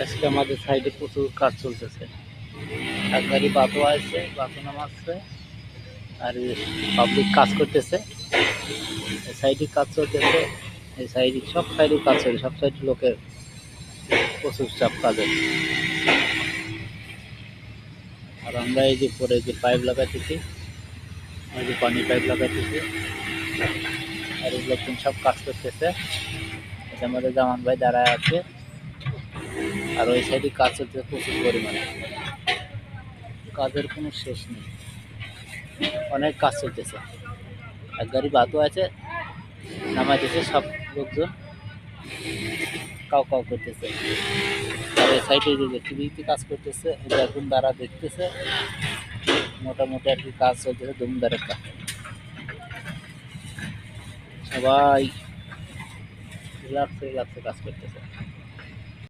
আজকে আমাদের সাইডে প্রচুর কাজ চলতেছে। এক গাড়ি বাতো আছে, বাতো নামাচ্ছে, আর পাবলিক কাজ করতেছে। এই সাইডে কাজ চলতেছে, এই সাইডে সব সাইডে কাজ চলছে, সব সাইডে লোকের প্রচুর চাপ কাজে। আর আমরা এই যে পরে যে পাইপ লাগাইতেছি, ওই যে পানি পাইপ লাগাইতেছি, আর এই লোকজন সব কাজ করতেছে। এটার মধ্যে জামান ভাই দাঁড়ায় আছে, আর ওই সাইডে কাজ চলতেছে প্রচুর পরিমাণে। কাজের কোনো শেষ নেই, অনেক কাজ চলতেছে। এক গাড়ি বাতো আছে, নামাইতেছে সব লোকজন, কাউ কাউ করতেছে। আর এই সাইডে যে টিভিতে কাজ করতেছে, এটা এখন তারা দেখতেছে। মোটামুটি আর কি কাজ চলতেছে ধুমধারে কাজ, সবাই রিল্যাক্সে রিল্যাক্সে কাজ করতেছে।